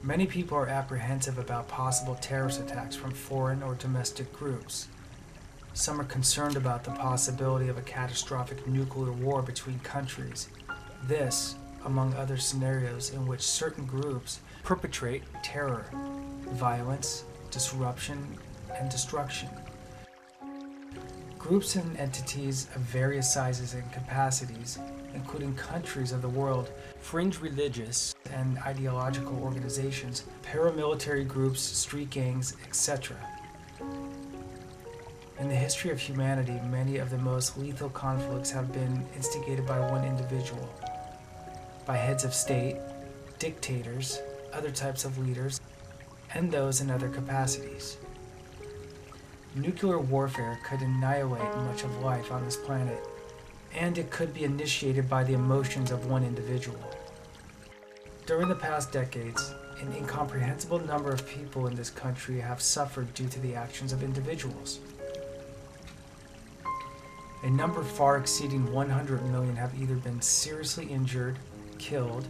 Many people are apprehensive about possible terrorist attacks from foreign or domestic groups. Some are concerned about the possibility of a catastrophic nuclear war between countries. This, among other scenarios in which certain groups perpetrate terror, violence, disruption, and destruction. Groups and entities of various sizes and capacities, including countries of the world, fringe religious and ideological organizations, paramilitary groups, street gangs, etc. In the history of humanity, many of the most lethal conflicts have been instigated by one individual, by heads of state, dictators, other types of leaders, and those in other capacities. Nuclear warfare could annihilate much of life on this planet, and it could be initiated by the emotions of one individual. During the past decades, an incomprehensible number of people in this country have suffered due to the actions of individuals. A number far exceeding 100 million have either been seriously injured, killed,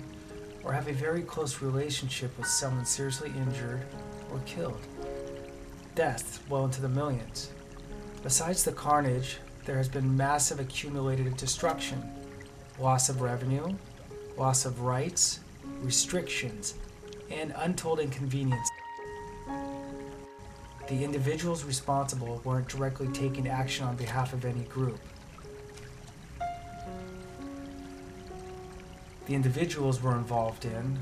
or have a very close relationship with someone seriously injured or killed. Deaths well into the millions. Besides the carnage, there has been massive accumulated destruction, loss of revenue, loss of rights, restrictions, and untold inconvenience. The individuals responsible weren't directly taking action on behalf of any group. The individuals were involved in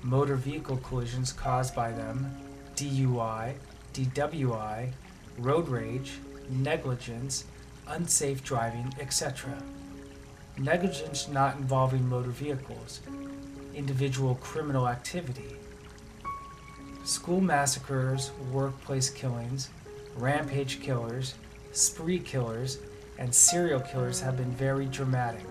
motor vehicle collisions caused by them, DUI, DWI, road rage, negligence, unsafe driving, etc. Negligence not involving motor vehicles, individual criminal activity, school massacres, workplace killings, rampage killers, spree killers, and serial killers have been very dramatic,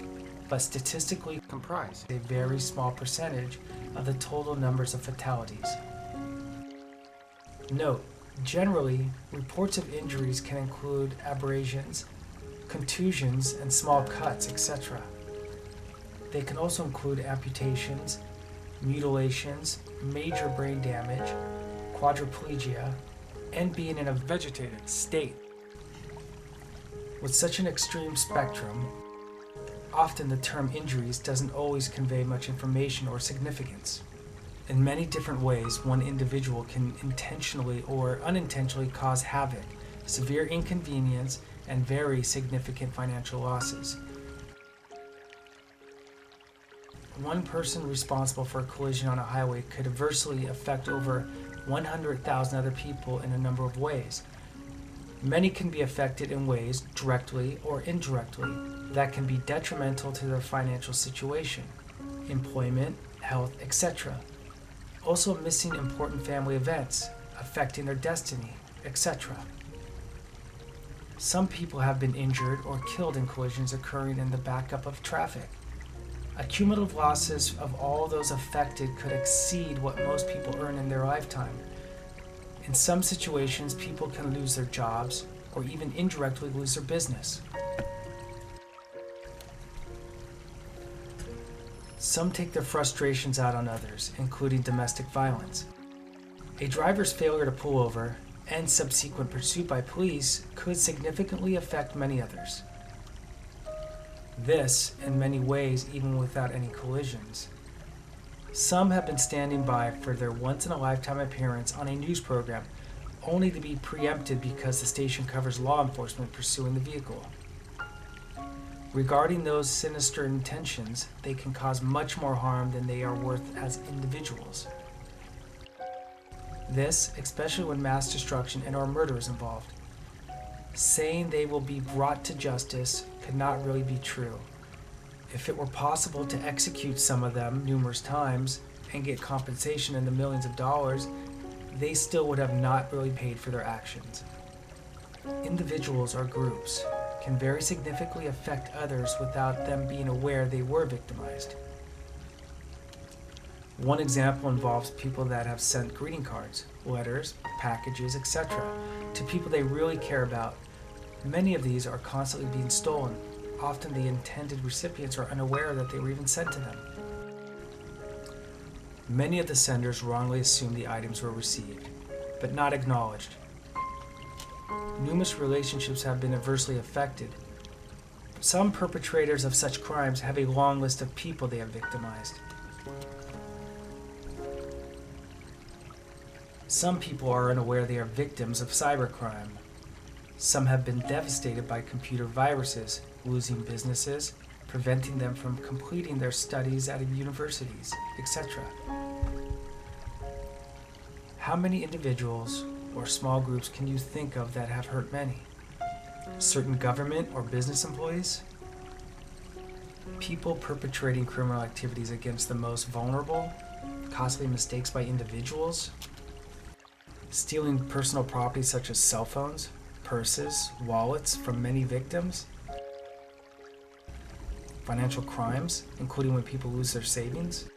but statistically comprise a very small percentage of the total numbers of fatalities. Note, generally, reports of injuries can include abrasions, contusions, and small cuts, etc. They can also include amputations, mutilations, major brain damage, quadriplegia, and being in a vegetative state. With such an extreme spectrum, often the term injuries doesn't always convey much information or significance. In many different ways, one individual can intentionally or unintentionally cause havoc, severe inconvenience, and very significant financial losses. One person responsible for a collision on a highway could adversely affect over 100,000 other people in a number of ways. Many can be affected in ways, directly or indirectly, that can be detrimental to their financial situation, employment, health, etc. Also missing important family events, affecting their destiny, etc. Some people have been injured or killed in collisions occurring in the backup of traffic. Cumulative losses of all those affected could exceed what most people earn in their lifetime. In some situations, people can lose their jobs or even indirectly lose their business. Some take their frustrations out on others, including domestic violence. A driver's failure to pull over and subsequent pursuit by police could significantly affect many others. This, in many ways, even without any collisions. Some have been standing by for their once-in-a-lifetime appearance on a news program, only to be preempted because the station covers law enforcement pursuing the vehicle. Regarding those sinister intentions, they can cause much more harm than they are worth as individuals. This, especially when mass destruction and or murder is involved. Saying they will be brought to justice could not really be true. If it were possible to execute some of them numerous times and get compensation in the millions of dollars, they still would have not really paid for their actions. Individuals or groups can very significantly affect others without them being aware they were victimized. One example involves people that have sent greeting cards, letters, packages, etc. to people they really care about. Many of these are constantly being stolen. Often the intended recipients are unaware that they were even sent to them. Many of the senders wrongly assumed the items were received, but not acknowledged. Numerous relationships have been adversely affected. Some perpetrators of such crimes have a long list of people they have victimized. Some people are unaware they are victims of cybercrime. Some have been devastated by computer viruses, losing businesses, preventing them from completing their studies at universities, etc. How many individuals or small groups can you think of that have hurt many? Certain government or business employees? People perpetrating criminal activities against the most vulnerable? Costly mistakes by individuals? Stealing personal property such as cell phones, purses, wallets from many victims? Financial crimes, including when people lose their savings?